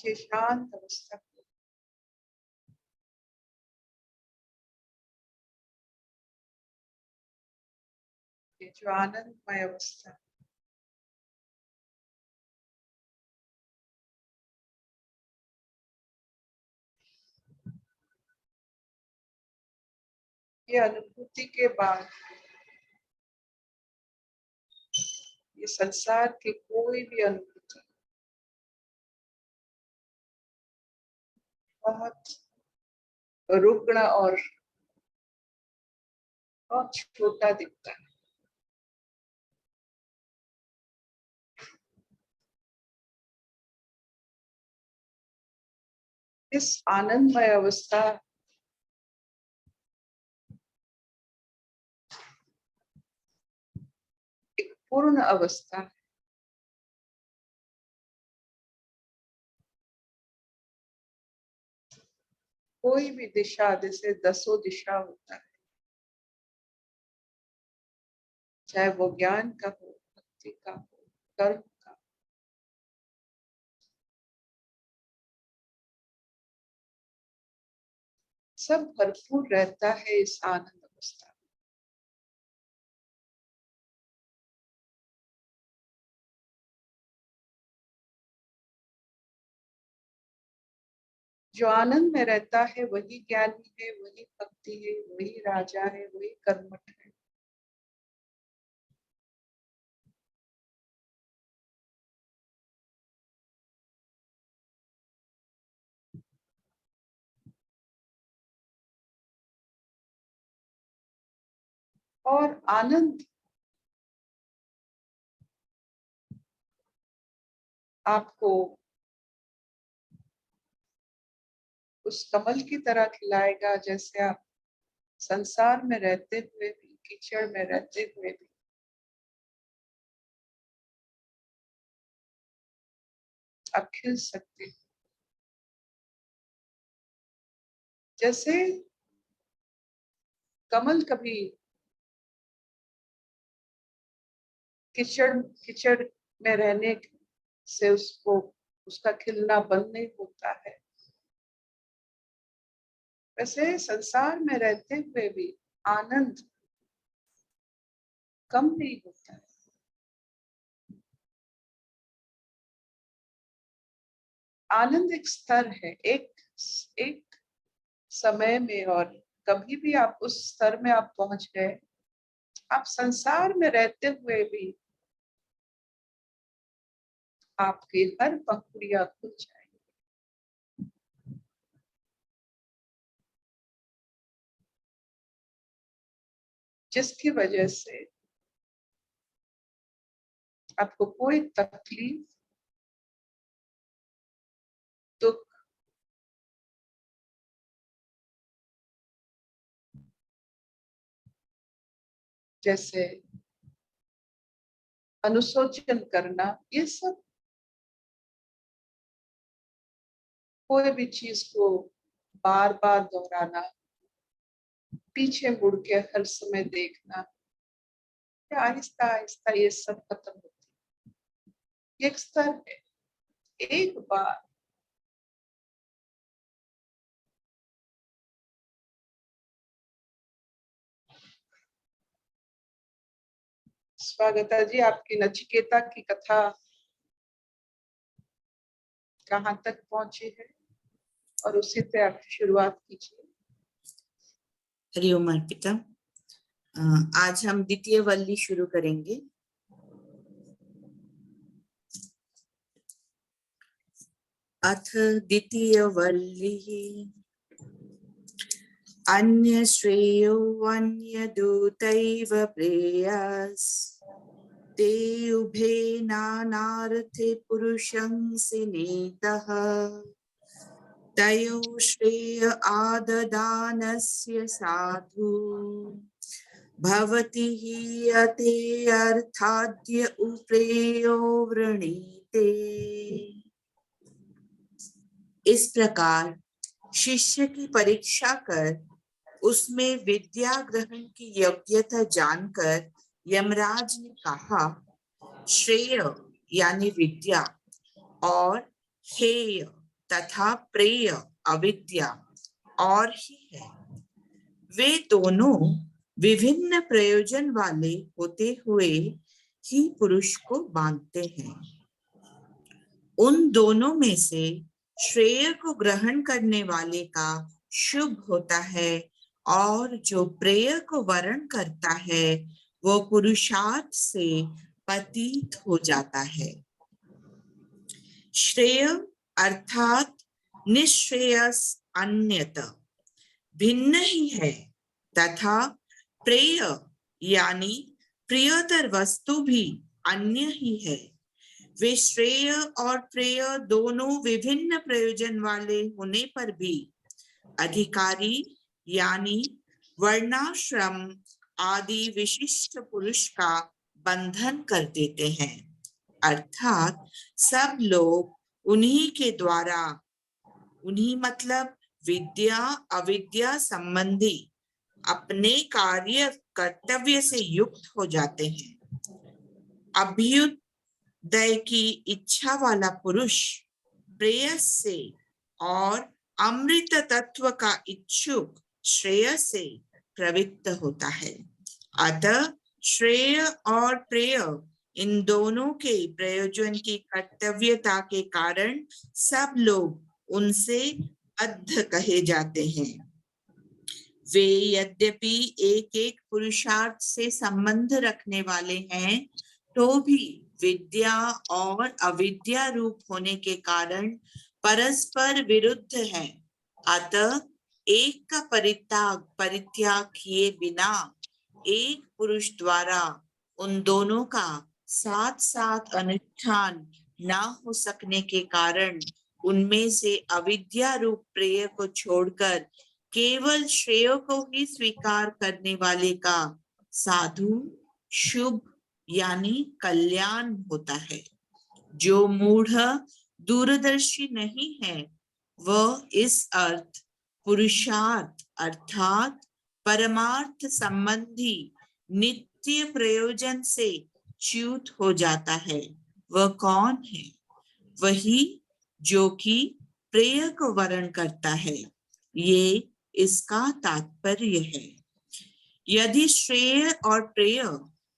शांत अवस्था, जो आनंदमय अवस्था, ये अनुभूति के बाद ये संसार की कोई भी अनुभूति बहुत रुग्ण और बहुत छोटा दिखता है। इस आनंदमय अवस्था एक पूर्ण अवस्था है। कोई भी दिशा, जैसे दसों दिशा होता है, चाहे वो ज्ञान का हो, भक्ति का हो, कर्म का, सब भरपूर रहता है इस आनंद अवस्था में। जो आनंद में रहता है वही ज्ञानी है, वही भक्ति है, वही राजा है, वही कर्मठ है। और आनंद आपको उस कमल की तरह खिलाएगा, जैसे आप संसार में रहते हुए भी, कीचड़ में रहते हुए भी आप खिल सकते हैं। जैसे कमल कभी कीचड़ कीचड़ में रहने से उसको उसका खिलना बंद नहीं होता है, वैसे संसार में रहते हुए भी आनंद कम नहीं होता है। आनंद एक स्तर है, एक समय में, और कभी भी आप उस स्तर में आप पहुंच गए, आप संसार में रहते हुए भी आपकी हर पंखुड़ियां खुल जाएंगी, जिसकी वजह से आपको कोई तकलीफ, दुख, जैसे अनुशोचन करना, ये सब, कोई भी चीज को बार बार दोहराना, पीछे मुड़ के हर समय देखना, आहिस्ता आहिस्ता ये सब खत्म होता है। एक स्तर है, एक बार स्वागता जी, आपकी नचिकेता की कथा कहाँ तक पहुंचे हैं और उसी से आप शुरुआत कीजिए। हरिओम अर्पिता। आज हम द्वितीय वल्ली शुरू करेंगे। अथ द्वितीय वल्ली अन्य श्रेयो अन्य दूतैव प्रेयस ते उभे नानार्थे पुरुषंसि नेतः तयो श्रेय आददानस्य साधु भवति हि अते अर्थाद्य उप्रेयो वृणीते। इस प्रकार शिष्य की परीक्षा कर उसमें विद्या ग्रहण की योग्यता जानकर यमराज ने कहा, श्रेय यानी विद्या और हेय तथा प्रेय अविद्या और ही है। वे दोनों विभिन्न प्रयोजन वाले होते हुए ही पुरुष को बांधते हैं। उन दोनों में से श्रेय को ग्रहण करने वाले का शुभ होता है और जो प्रेय को वर्ण करता है वो पुरुषार्थ से पतित हो जाता है। श्रेय अर्थात निश्रेयस अन्यत भिन्न ही है तथा प्रेय यानी प्रियतर वस्तु भी अन्य ही है। वे श्रेय और प्रेय दोनों विभिन्न प्रयोजन वाले होने पर भी अधिकारी यानी वर्णाश्रम आदि विशिष्ट पुरुष का बंधन कर देते हैं। अर्थात सब लोग उन्हीं के द्वारा, उन्हीं मतलब विद्या अविद्या संबंधी अपने कार्य कर्तव्य से युक्त हो जाते हैं। अभ्युदय की इच्छा वाला पुरुष प्रेयस से और अमृत तत्व का इच्छुक श्रेय से प्रवृत्त होता है। अतः श्रेय और प्रेय इन दोनों के प्रयोजन की कर्तव्यता के कारण सब लोग उनसे बद्ध कहे जाते हैं। वे यद्यपि एक एक पुरुषार्थ से संबंध रखने वाले हैं तो भी विद्या और अविद्या रूप होने के कारण परस्पर विरुद्ध हैं। अतः एक का परित्याग किए बिना एक पुरुष द्वारा उन दोनों का साथ साथ अनुष्ठान न हो सकने के कारण उनमें से अविद्या रूप प्रेय को छोड़कर केवल श्रेय को ही स्वीकार करने वाले का साधु शुभ यानी कल्याण होता है। जो मूढ़ दूरदर्शी नहीं है वह इस अर्थ पुरुषार्थ अर्थात परमार्थ संबंधी नित्य प्रयोजन से च्युत हो जाता है। वह कौन है? वही जो कि प्रेय को वर्ण करता है। ये इसका तात्पर्य है। यदि श्रेय और प्रेय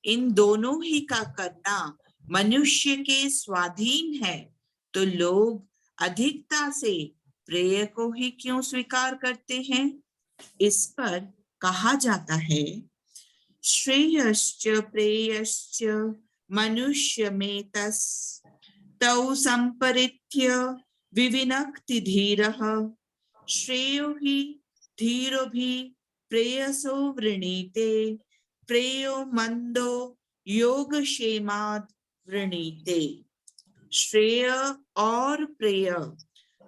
इन दोनों ही का करना मनुष्य के स्वाधीन है तो लोग अधिकता से प्रेय को ही क्यों स्वीकार करते हैं? इस पर कहा जाता है, श्रेयश्च प्रेयश्च मनुष्य में तस तौ संपरित्य विविनक्ति धीरः श्रेयो ही धीरो भी प्रेयसो वृणीते प्रेयो मंदो योग क्षेमाद वृणीते। श्रेय और प्रेय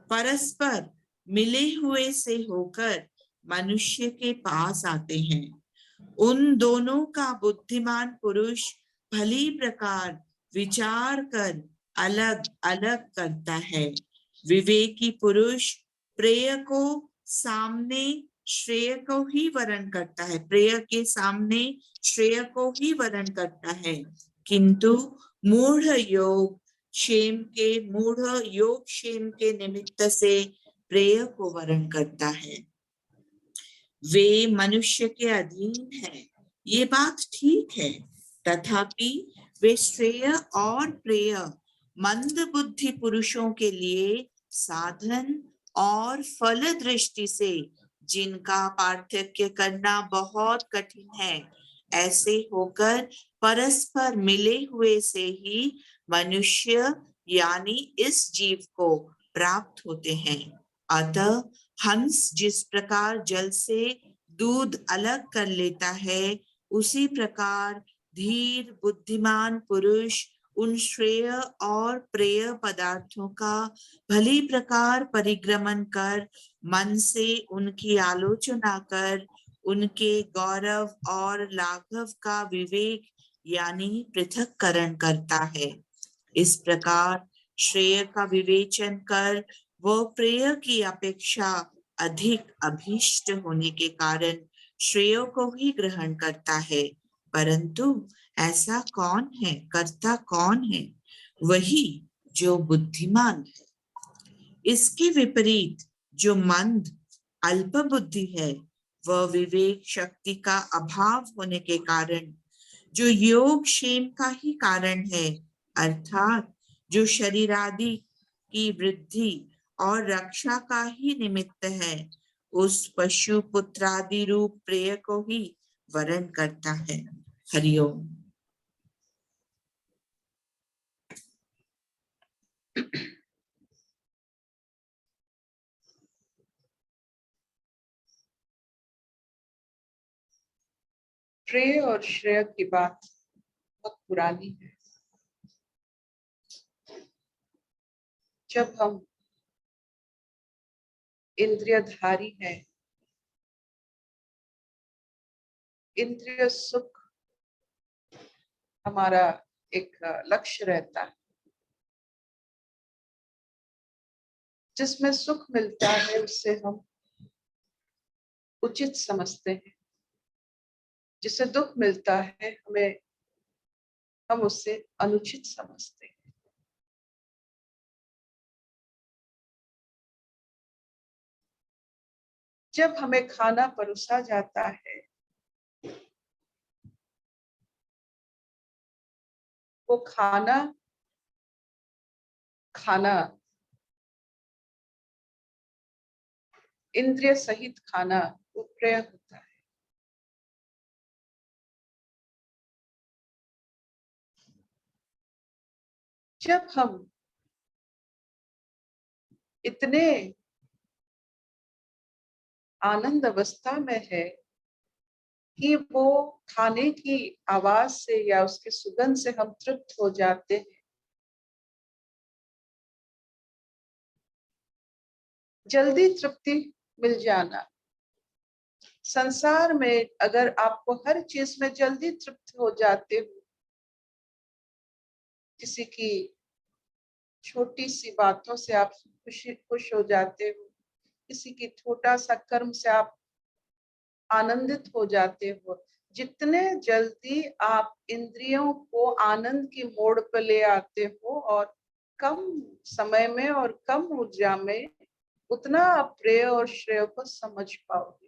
परस्पर मिले हुए से होकर मनुष्य के पास आते हैं। उन दोनों का बुद्धिमान पुरुष भली प्रकार विचार कर अलग अलग करता है। विवेकी पुरुष प्रेय को सामने श्रेय को ही वर्ण करता है, प्रेय के सामने श्रेय को ही वर्ण करता है, किंतु मूढ़ योग क्षेम के निमित्त से प्रेय को वर्ण करता है। वे मनुष्य के अधीन है, ये बात ठीक है, तथापि वे श्रेय और प्रेय मंद बुद्धि पुरुषों के लिए साधन और फल दृष्टि से जिनका पार्थक्य करना बहुत कठिन है, ऐसे होकर परस्पर मिले हुए से ही मनुष्य यानी इस जीव को प्राप्त होते हैं। अतः हंस जिस प्रकार जल से दूध अलग कर लेता है, उसी प्रकार धीर बुद्धिमान पुरुष उन श्रेय और प्रेय पदार्थों का भली प्रकार परिक्रमण कर मन से उनकी आलोचना कर उनके गौरव और लाघव का विवेक यानी पृथक्करण करता है। इस प्रकार श्रेय का विवेचन कर वह प्रेय की अपेक्षा अधिक अभीष्ट होने के कारण श्रेय को ही ग्रहण करता है। परंतु ऐसा कौन है, कर्ता कौन है? वही जो बुद्धिमान है। इसके विपरीत जो मंद अल्प बुद्धि है, वह विवेक शक्ति का अभाव होने के कारण जो योग क्षेम का ही कारण है, अर्थात जो शरीर आदि की वृद्धि और रक्षा का ही निमित्त है, उस पशु पुत्रादि रूप प्रेय को ही वरण करता है। हरिओम। प्रेय और श्रेय की बात बहुत पुरानी है। जब हम इंद्रियधारी हैं, इंद्रिय सुख हमारा एक लक्ष्य रहता है। जिसमें सुख मिलता है उससे हम उचित समझते हैं, जिससे दुख मिलता है हम उससे अनुचित समझते हैं। जब हमें खाना परोसा जाता है, वो खाना इंद्रिय सहित खाना वो प्रेय होता है। जब हम इतने आनंद अवस्था में है कि वो खाने की आवाज से या उसके सुगंध से हम तृप्त हो जाते हैं, जल्दी तृप्ति मिल जाना। संसार में अगर आपको हर चीज में जल्दी तृप्त हो जाते हो, किसी की छोटी सी बातों से आप खुश हो जाते हो, किसी की छोटा सा कर्म से आप आनंदित हो जाते हो, जितने जल्दी आप इंद्रियों को आनंद की मोड़ पर ले आते हो और कम समय में और कम ऊर्जा में, उतना आप प्रेय और श्रेय को समझ पाओगे।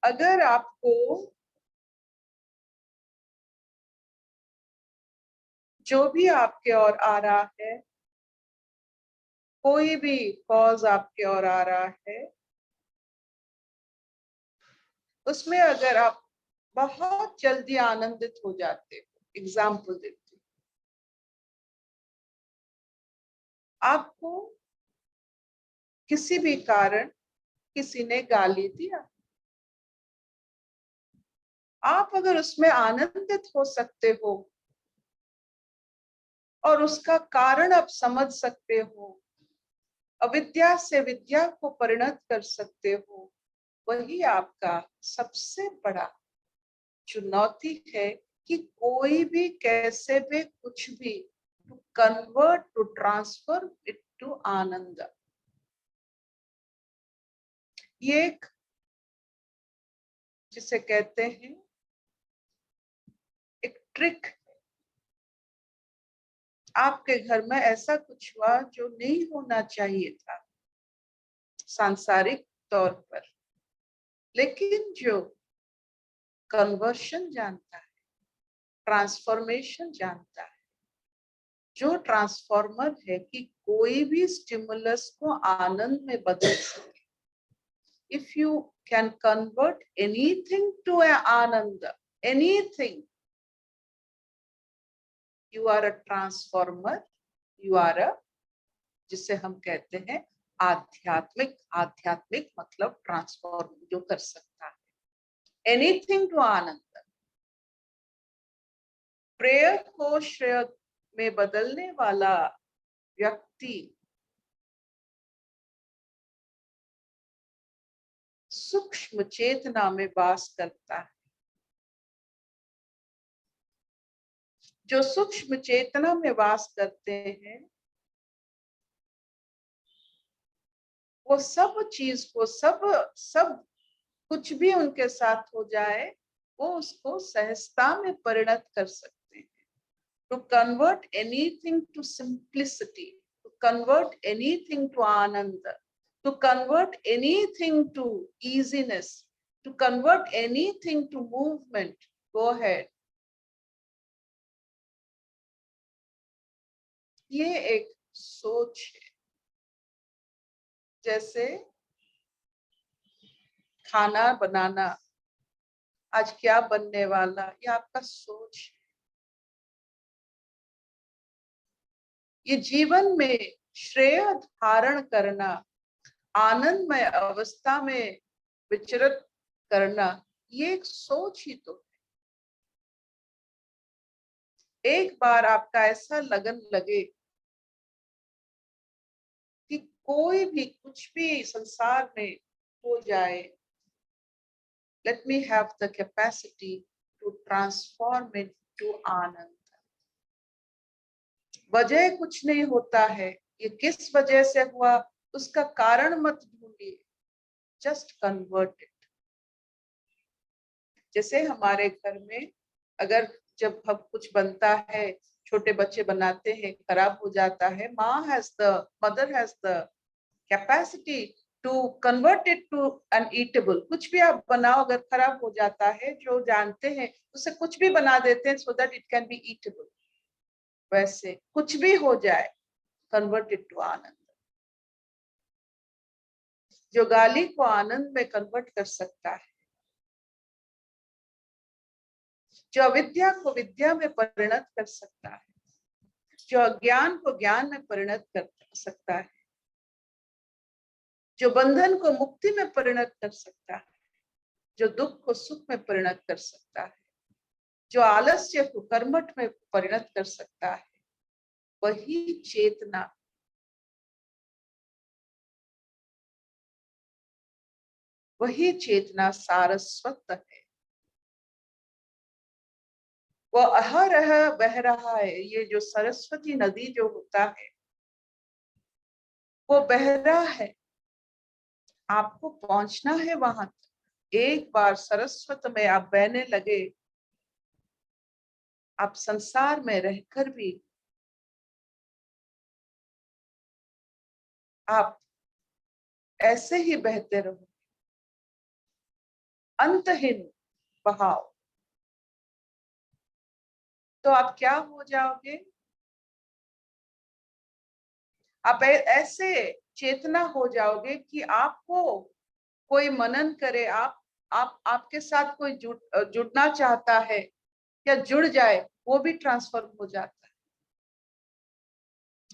अगर आपको जो भी आपके ओर आ रहा है, कोई भी कॉज आपके ओर आ रहा है, उसमें अगर आप बहुत जल्दी आनंदित हो जाते हो, एग्जाम्पल देती हूँ, आपको किसी भी कारण किसी ने गाली दिया, आप अगर उसमें आनंदित हो सकते हो और उसका कारण आप समझ सकते हो, अविद्या से विद्या को परिणत कर सकते हो, वही आपका सबसे बड़ा चुनौती है कि कोई भी कैसे भी कुछ भी to convert, to transfer it to Anand. ये एक जिसे कहते हैं एक ट्रिक। आपके घर में ऐसा कुछ हुआ जो नहीं होना चाहिए था सांसारिक तौर पर, लेकिन जो कन्वर्शन जानता है, ट्रांसफॉर्मेशन जानता है, जो ट्रांसफॉर्मर है कि कोई भी स्टिमुलस को आनंद में बदल सके. If you can convert anything to an ananda, anything, you are a transformer, you are a, जिसे हम कहते हैं आध्यात्मिक. आध्यात्मिक मतलब ट्रांसफॉर्म जो कर सकता है. एनीथिंग टू आनंद. प्रेय को श्रेय में बदलने वाला व्यक्ति सूक्ष्म चेतना में वास करता है. जो सूक्ष्म चेतना में वास करते हैं वो सब चीज को, सब कुछ भी उनके साथ हो जाए वो उसको सहजता में परिणत कर सकते हैं. To convert anything to simplicity, to convert anything to आनंद, to convert anything to easiness, to convert anything to movement. Go ahead. ये एक सोच है. जैसे खाना बनाना, आज क्या बनने वाला, ये आपका सोच है. ये जीवन में श्रेय धारण करना, आनंदमय अवस्था में विचरित करना, ये एक सोच ही तो है. एक बार आपका ऐसा लगन लगे कि कोई भी कुछ भी संसार में हो जाए, let me have the capacity to transform it to आनंद. वजह कुछ नहीं होता है, ये किस वजह से हुआ उसका कारण मत ढूंढिए, जस्ट कन्वर्ट इट. जैसे हमारे घर में अगर जब हम कुछ बनता है, छोटे बच्चे बनाते हैं, खराब हो जाता है, mother has the capacity to convert it to an eatable. कुछ भी आप बनाओ अगर खराब हो जाता है, जो जानते हैं उसे कुछ भी बना देते हैं so that it can be eatable. वैसे कुछ भी हो जाए, कन्वर्ट इट टू आनंद. जो गाली को आनंद में कन्वर्ट कर सकता है, जो अविद्या को विद्या में परिणत कर सकता है, जो अज्ञान को ज्ञान में परिणत कर सकता है, जो बंधन को मुक्ति में परिणत कर सकता है, जो दुख को सुख में परिणत कर सकता है, जो आलस्य को कर्मठ में परिणत कर सकता है, वही चेतना सारस्वत है. वो अहरह बह रहा है. ये जो सरस्वती नदी जो होता है वो बह रहा है, आपको पहुंचना है वहां तक. एक बार सरस्वत में आप बहने लगे, आप संसार में रहकर भी आप ऐसे ही बहते रहो, अंतहीन बहाव. तो आप क्या हो जाओगे? आप ऐसे चेतना हो जाओगे कि आपको कोई मनन करे, आपके साथ कोई जुड़ना चाहता है या जुड़ जाए, वो भी ट्रांसफॉर्म हो जाता है.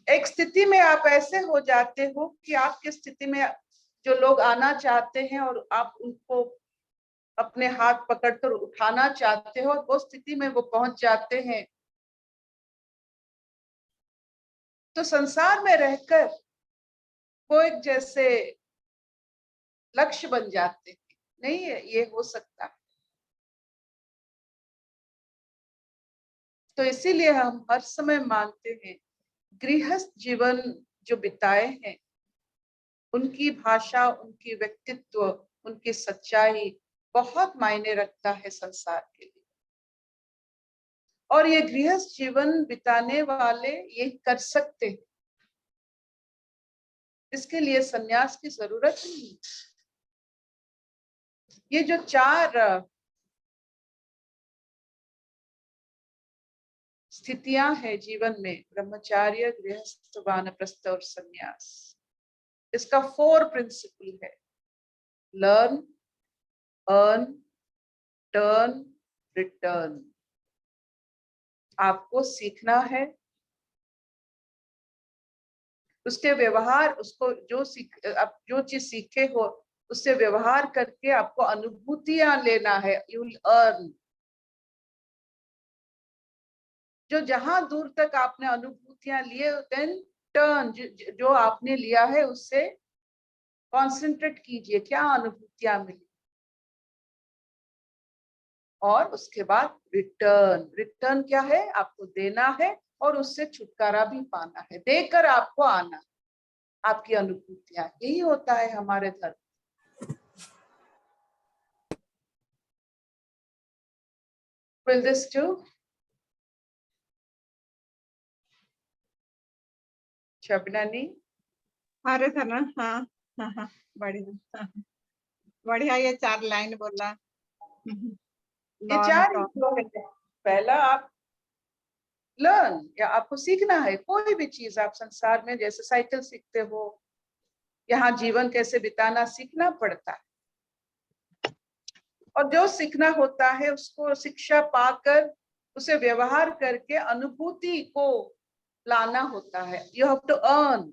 एक स्थिति में आप ऐसे हो जाते हो कि आपकी स्थिति में जो लोग आना चाहते हैं और आप उनको अपने हाथ पकड़कर उठाना चाहते हो, और वो स्थिति में वो पहुंच जाते हैं, तो संसार में रहकर वो एक जैसे लक्ष्य बन जाते हैं. नहीं है, ये हो सकता है. तो इसीलिए हम हर समय मानते हैं गृहस्थ जीवन जो बिताए हैं, उनकी भाषा, उनकी व्यक्तित्व, उनकी सच्चाई बहुत मायने रखता है संसार के लिए. और ये गृहस्थ जीवन बिताने वाले ये कर सकते हैं, इसके लिए संन्यास की जरूरत नहीं. ये जो 4 स्थितियां हैं जीवन में, ब्रह्मचार्य, गृहस्थ, वानप्रस्थ और संन्यास। इसका 4 प्रिंसिपल है: लर्न, अर्न, टर्न, रिटर्न। आपको सीखना है, उसके व्यवहार, उसको जो आप जो चीज सीखे हो उससे व्यवहार करके आपको अनुभूतियां लेना है। You will earn. जो जहां दूर तक आपने अनुभूतियां लिए, देन टर्न, जो आपने लिया है उससे कॉन्सेंट्रेट कीजिए, क्या अनुभूतियां मिली। और उसके बाद रिटर्न। रिटर्न क्या है? आपको देना है और उससे छुटकारा भी पाना है, देकर आपको आना, आपकी अनुभूतियां। यही होता है हमारे धर्म। Will this do? शबनानी, अरे था ना। हाँ हाँ हाँ, बढ़िया। हाँ, बढ़िया, ये 4 लाइन बोला। ये 4 इंप्लॉय है। पहला आप लर्न, या आपको सीखना है कोई भी चीज। आप संसार में जैसे साइकिल सीखते हो, यहाँ जीवन कैसे बिताना सीखना पड़ता है। और जो सीखना होता है उसको शिक्षा पाकर उसे व्यवहार करके अनुभूति को लाना होता है। You have to earn.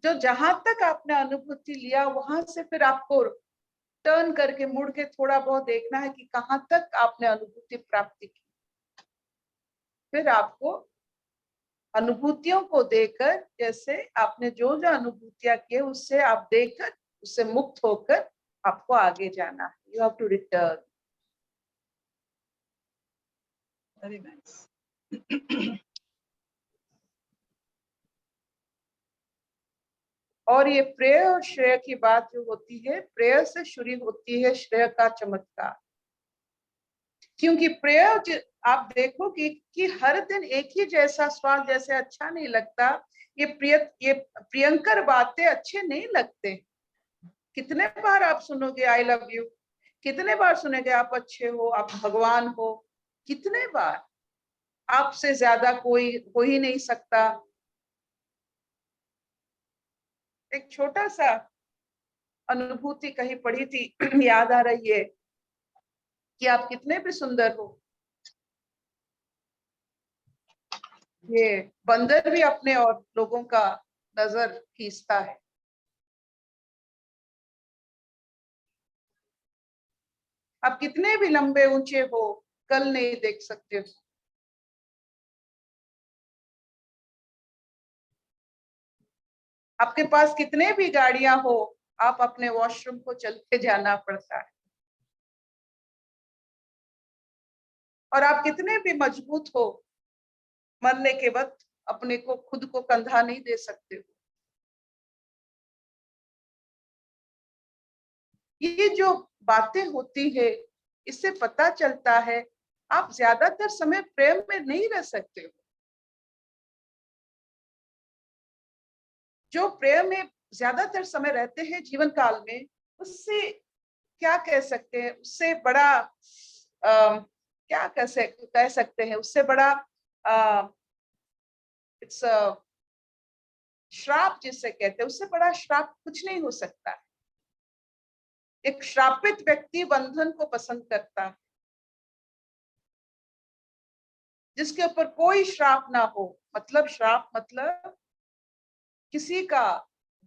जो जहां तक आपने अनुभूति लिया वहां से फिर आपको टर्न करके मुड़ के थोड़ा बहुत देखना है कि कहां तक आपने अनुभूति प्राप्ति की। फिर आपको अनुभूतियों को देकर, जैसे आपने जो जो अनुभूतियां की उससे आप देकर उससे मुक्त होकर आपको आगे जाना है। You have to return. Very nice. और ये प्रेय और श्रेय की बात जो होती है, प्रेय से शुरू होती है श्रेय का चमत्कार। क्योंकि प्रेय आप देखो कि हर दिन एक ही जैसा स्वाद, जैसे अच्छा नहीं लगता। ये प्रियंकर बातें अच्छे नहीं लगते। कितने बार आप सुनोगे आई लव यू, कितने बार सुनेंगे आप अच्छे हो, आप भगवान हो, कितने बार। आपसे ज्यादा कोई हो ही नहीं सकता। एक छोटा सा अनुभूति कहीं पढ़ी थी, याद आ रही है कि आप कितने भी सुंदर हो, ये बंदर भी अपने और लोगों का नजर खींचता है। आप कितने भी लंबे ऊंचे हो, कल नहीं देख सकते हो। आपके पास कितने भी गाड़ियां हो, आप अपने वॉशरूम को चल के जाना पड़ता है। और आप कितने भी मजबूत हो, मरने के वक्त अपने को खुद को कंधा नहीं दे सकते हो। ये जो बातें होती है, इससे पता चलता है आप ज्यादातर समय प्रेम में नहीं रह सकते हो। जो प्रेम में ज्यादातर समय रहते हैं जीवन काल में, उससे क्या कह सकते हैं, उससे बड़ा क्या कह सकते हैं, उससे बड़ा इट्स श्राप जिसे कहते हैं, उससे बड़ा श्राप कुछ नहीं हो सकता। एक श्रापित व्यक्ति बंधन को पसंद करता है, जिसके ऊपर कोई श्राप ना हो। मतलब श्राप मतलब किसी का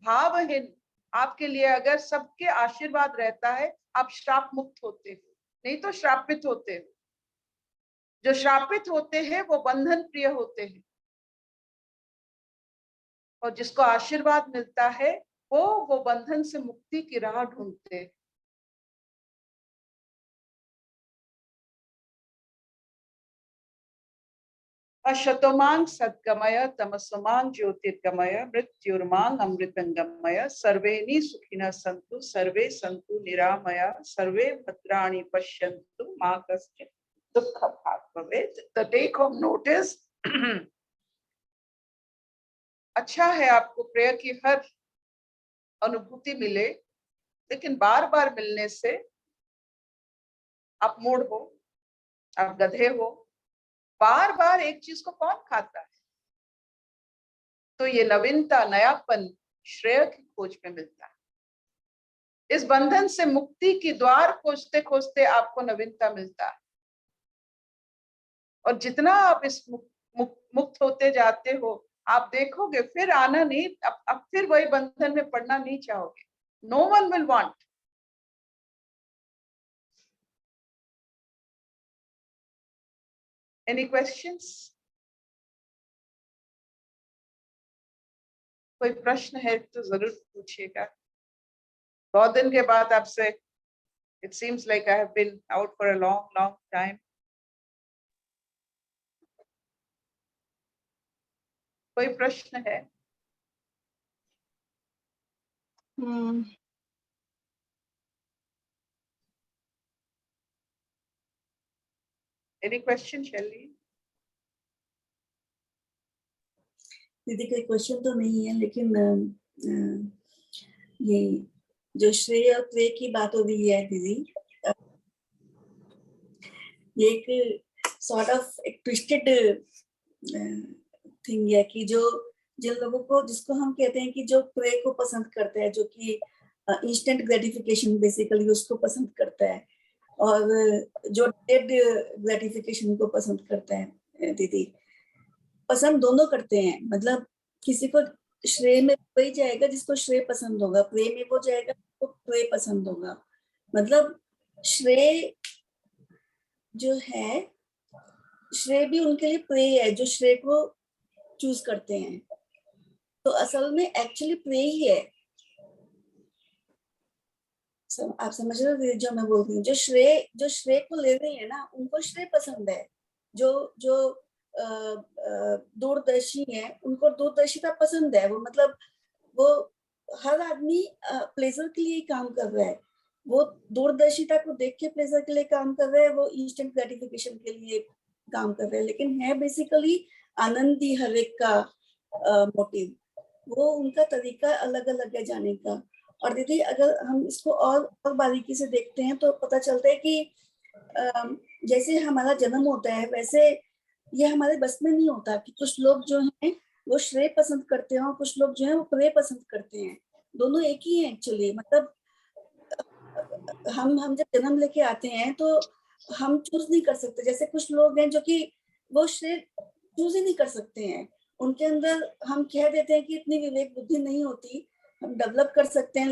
भावहीन। आपके लिए अगर सबके आशीर्वाद रहता है, आप श्राप मुक्त होते हो, नहीं तो श्रापित होते हो। जो श्रापित होते हैं वो बंधन प्रिय होते हैं, और जिसको आशीर्वाद मिलता है वो बंधन से मुक्ति की राह ढूंढते हैं। अशतोमांग सद्गमय तमसोमांग ज्योतिर्गमय मृत्युर्मांग अमृतंगमय सर्वेनि सुखिनः सन्तु सर्वे सन्तु निरामया सर्वे भद्राणि पश्यन्तु मा कश्चित् दुःखभाग् भवेत्। तो टेक होम नोटिस। अच्छा है आपको प्रेयर की हर अनुभूति मिले, लेकिन बार बार मिलने से आप मूढ़ हो, आप गधे हो, बार बार एक चीज को कौन खाता है? तो ये नवीनता, नयापन श्रेय की खोज में मिलता है। इस बंधन से मुक्ति की द्वार खोजते खोजते आपको नवीनता मिलता है, और जितना आप इस मुक्त होते जाते हो, आप देखोगे फिर आना नहीं, अब फिर वही बंधन में पड़ना नहीं चाहोगे। No one will want. Any questions? कोई प्रश्न है तो जरूर पूछिएगा। बहुत दिन के बाद आपसे, it seems like I have been out for a long time. कोई प्रश्न है? Any question, Shelly? दीदी कोई क्वेश्चन तो नहीं है, लेकिन ये जो श्रेय और प्रेय की बात हो रही है दीदी, ये एक सॉर्ट ऑफ एक ट्विस्टेड थिंग है कि जो जिन लोगों को, जिसको हम कहते हैं कि जो प्रे को पसंद करते हैं, जो कि इंस्टेंट ग्रेटिफिकेशन बेसिकली उसको पसंद करता है, और जो डेड ग्रेटिफिकेशन को पसंद करता है दीदी, पसंद दोनों करते हैं। मतलब किसी को श्रेय में वही जाएगा जिसको श्रेय पसंद होगा, प्रे में वो जाएगा जिसको प्रे पसंद होगा। मतलब श्रेय जो है, श्रेय भी उनके लिए प्रे है जो श्रेय को चूज करते हैं। तो असल में एक्चुअली प्रे ही है। आप समझ रहे हो जो मैं बोल रही हूँ? जो श्रेय को ले रहे हैं ना, उनको श्रेय पसंद है। जो दूरदर्शी है, उनको दूरदर्शिता पसंद है। वो मतलब वो हर आदमी प्लेजर के लिए काम कर रहा है। वो दूरदर्शिता को देख के प्लेजर के लिए काम कर रहा है, वो इंस्टेंट ग्रेटिफिकेशन के लिए काम कर रहे हैं, लेकिन है बेसिकली आनंदी हर एक का मोटिव। वो उनका तरीका अलग अलग है जाने का। और दीदी अगर हम इसको और बारीकी से देखते हैं तो पता चलता है कि जैसे हमारा जन्म होता है, वैसे ये हमारे बस में नहीं होता कि कुछ लोग जो हैं वो श्रेय पसंद करते हैं और कुछ लोग जो हैं वो प्रे पसंद करते हैं। दोनों एक ही है एक्चुअली। मतलब हम जब जन्म लेके आते हैं तो हम चूज नहीं कर सकते। जैसे कुछ लोग हैं जो कि वो श्रेय चूज ही नहीं कर सकते हैं। उनके अंदर हम कह देते हैं कि इतनी विवेक बुद्धि नहीं होती, हम डेवलप कर सकते हैं,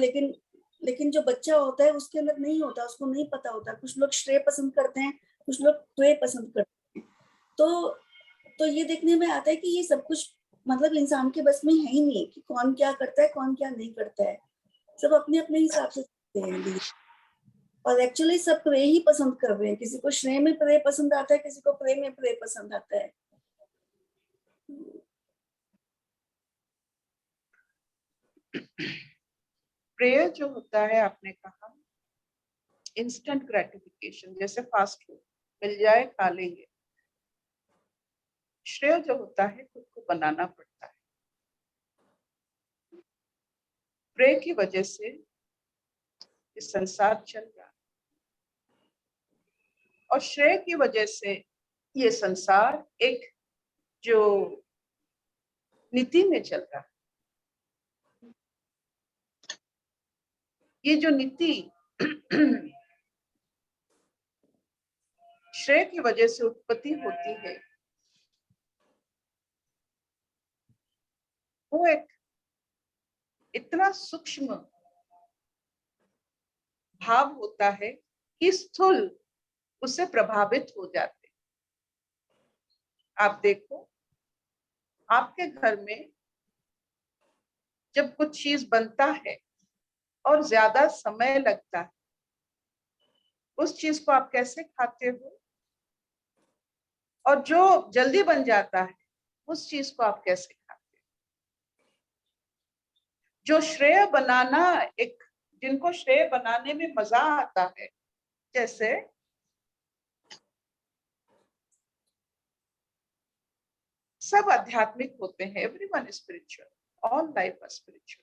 लेकिन जो बच्चा होता है उसके अंदर नहीं होता, उसको नहीं पता होता। कुछ लोग श्रेय पसंद करते हैं, कुछ लोग प्रे पसंद करते हैं। तो ये देखने में आता है कि ये सब कुछ मतलब इंसान के बस में है ही नहीं कि कौन क्या करता है, कौन क्या नहीं करता है। सब अपने अपने हिसाब से करते हैं और एक्चुअली सब प्रे ही पसंद कर रहे हैं। किसी को श्रेय में प्रे पसंद आता है, किसी को प्रे में प्रे पसंद आता है। प्रेय जो होता है, आपने कहा इंस्टेंट ग्रेटिफिकेशन, जैसे फास्ट फूड मिल जाए खा लेंगे। श्रेय जो होता है खुद को बनाना पड़ता है। प्रेय की वजह से ये संसार चल रहा है और श्रेय की वजह से ये संसार एक जो नीति में चल रहा है। ये जो नीति श्रेय की वजह से उत्पत्ति होती है, वो एक इतना सूक्ष्म भाव होता है कि स्थूल उससे प्रभावित हो जाते। आप देखो, आपके घर में जब कुछ चीज बनता है और ज्यादा समय लगता है, उस चीज को आप कैसे खाते हो? और जो जल्दी बन जाता है उस चीज को आप कैसे खाते हो? जो श्रेय बनाना, एक जिनको श्रेय बनाने में मजा आता है, जैसे सब आध्यात्मिक होते हैं, everyone is spiritual, all life are spiritual.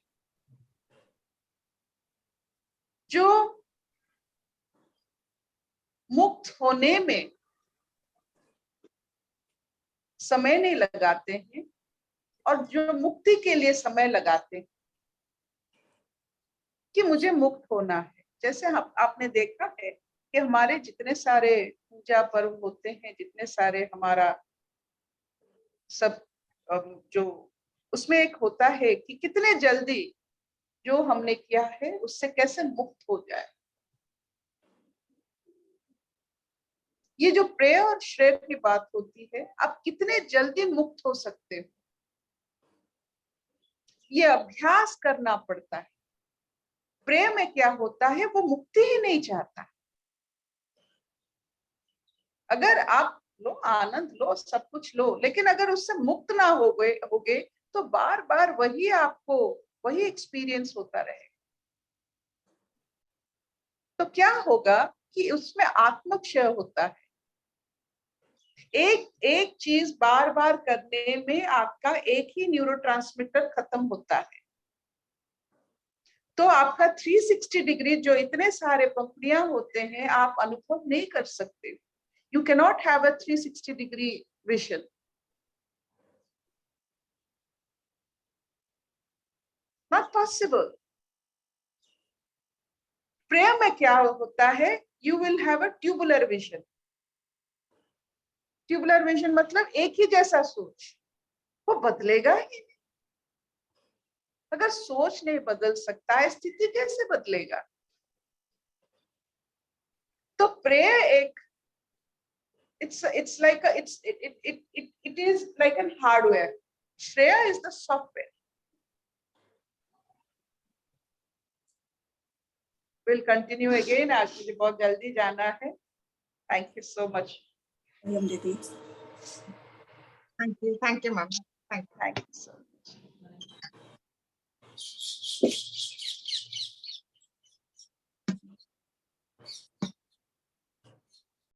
जो मुक्त होने में समय नहीं लगाते हैं और जो मुक्ति के लिए समय लगाते हैं कि मुझे मुक्त होना है। जैसे आपने देखा है कि हमारे जितने सारे पूजा पर्व होते हैं, जितने सारे हमारा सब जो उसमें एक होता है कि कितने जल्दी जो हमने किया है उससे कैसे मुक्त हो जाए। ये जो प्रेय और श्रेय की बात होती है, आप कितने जल्दी मुक्त हो सकते हो, ये अभ्यास करना पड़ता है। प्रेय में क्या होता है, वो मुक्ति ही नहीं चाहता। अगर आप लो, आनंद लो, सब कुछ लो, लेकिन अगर उससे मुक्त ना होगे तो बार बार वही आपको वही एक्सपीरियंस होता रहे तो क्या होगा कि उसमें आत्मक्षय होता है। एक एक चीज बार बार करने में आपका एक ही न्यूरोट्रांसमीटर खत्म होता है, तो आपका 360 डिग्री जो इतने सारे पंखुड़ियां होते हैं आप अनुभव नहीं कर सकते। You cannot have a 360 degree vision. Not possible. प्रेम में क्या होता है, you will have a tubular vision. Tubular vision मतलब एक ही जैसा सोच, वो बदलेगा ही नहीं। अगर सोच नहीं बदल सकता है, स्थिति कैसे बदलेगा। तो प्रेय एक it's like it is like an hardware. Shreya is the software. We'll continue again आज मुझे बहुत जल्दी जाना है। Thank you so much. Hariom दीदी। Thank you, Mama. Thank you. Thank you so much.